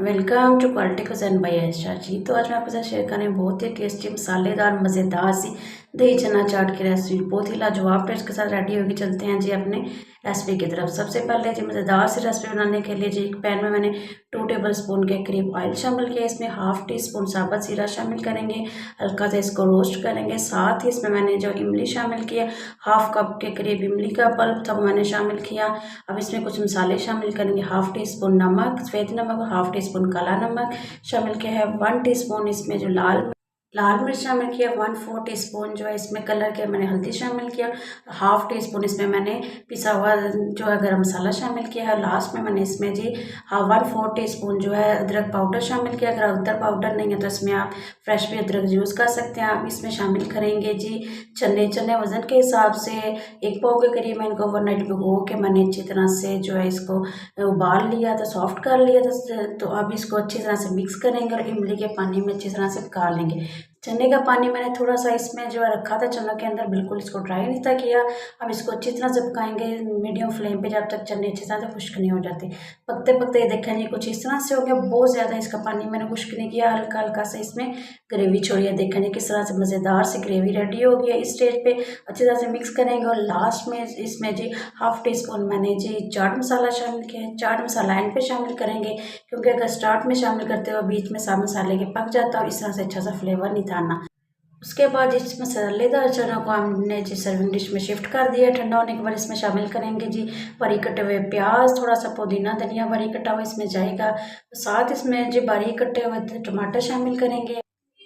Welcome to quality cuisine by Ayesha ji. तो आज मैं आपके साथ शेयर कर रही हूँ बहुत ही टेस्टी मसालेदार मज़ेदार सी दही चना चाट की रेसिपी। बहुत ही लाजवाब टेस्ट के साथ रेडी होगी। चलते हैं जी अपने रेसिपी की तरफ। सबसे पहले जी मज़ेदार सी रेसिपी बनाने के लिए जी एक पैन में मैंने 2 टेबल स्पून के करीब ऑयल शामिल किया। इसमें हाफ टी स्पून साबुत ज़ीरा शामिल करेंगे, हल्का सा इसको रोस्ट करेंगे। साथ ही इसमें मैंने जो इमली शामिल किया, हाफ कप के करीब इमली का पल्प था वो मैंने शामिल किया। अब इसमें कुछ मसाले शामिल करेंगे। हाफ टी स्पून नमक, सफ़ेद नमक और हाफ टी स्पून काला नमक शामिल किया है। 1 टीस्पून इसमें जो लाल मिर्च शामिल किया। 1/4 टीस्पून जो है इसमें कलर के मैंने हल्दी शामिल किया। हाफ टी स्पून इसमें मैंने पिसा हुआ जो है गरम मसाला शामिल किया है। लास्ट में मैंने इसमें जी 1/4 टीस्पून जो है अदरक पाउडर शामिल किया। अगर अदरक पाउडर नहीं है तो इसमें आप फ्रेश भी अदरक यूज़ कर सकते हैं। आप इसमें शामिल करेंगे जी चने वज़न के हिसाब से 1 पाव के करीब। मैं इनको ओवरनाइट भिगो के मैंने अच्छी तरह से जो है इसको उबाल लिया था, सॉफ्ट कर लिया था। तो अब इसको अच्छी तरह से मिक्स करेंगे और इमली के पानी में अच्छी तरह से पका लेंगे। चने का पानी मैंने थोड़ा सा इसमें जो है रखा था चनों के अंदर, बिल्कुल इसको ड्राई नहीं था किया। अब इसको अच्छी तरह से पकाएंगे मीडियम फ्लेम पे जब तक चने अच्छी तरह से खुश्क नहीं हो जाते। पकते पकते ये देखें जी कुछ इस तरह से हो गया। बहुत ज़्यादा इसका पानी मैंने खुश्क नहीं किया, हल्का हल्का से इसमें ग्रेवी छोड़ी है। देखें जी किस तरह से मज़ेदार सी ग्रेवी रेडी हो गई है। इस स्टेज पे अच्छी तरह से मिक्स करेंगे और लास्ट में इसमें जी हाफ टी स्पून मैंने जी चाट मसाला शामिल किया है। चाट मसाला एंड पे शामिल करेंगे क्योंकि अगर स्टार्ट में शामिल करते हो बीच में सब मसाले के पक जाता है और इस तरह से अच्छा सा फ्लेवर नहीं था आना। उसके बाद इस मसालेदार चना को हमने जी सर्विंग डिश में शिफ्ट कर दिया। ठंडा होने के बाद इसमें शामिल करेंगे जी बारीक कटे हुए प्याज, थोड़ा सा पुदीना धनिया बारीक कटा हुआ इसमें जाएगा। साथ इसमें जी बारीक कटे हुए टमाटर शामिल करेंगे।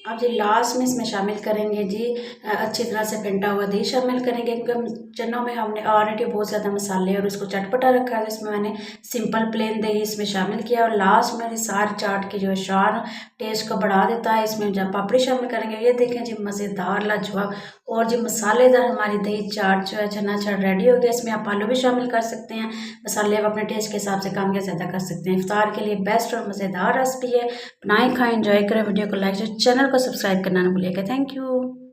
अब जी लास्ट में इसमें शामिल करेंगे जी अच्छी तरह से फेंटा हुआ दही शामिल करेंगे क्योंकि चनों में हमने ऑलरेडी बहुत ज़्यादा मसाले और उसको चटपटा रखा है। इसमें मैंने सिंपल प्लेन दही इसमें शामिल किया और लास्ट में सारी चाट की जो है शान टेस्ट को बढ़ा देता है। इसमें जब पापड़ी शामिल करेंगे ये देखें जी मज़ेदार लाजवाब और जी मसालेदार हमारी दही चाट जो है चना चाट रेडी हो गया। इसमें आप आलू भी शामिल कर सकते हैं। मसाले आप अपने टेस्ट के हिसाब से कम या ज़्यादा कर सकते हैं। इफ्तार के लिए बेस्ट और मज़ेदार रेसिपी है। बनाएं खाएं एंजॉय करें। वीडियो को लाइक चैनल को सब्सक्राइब करना ना भूलिएगा। Thank you.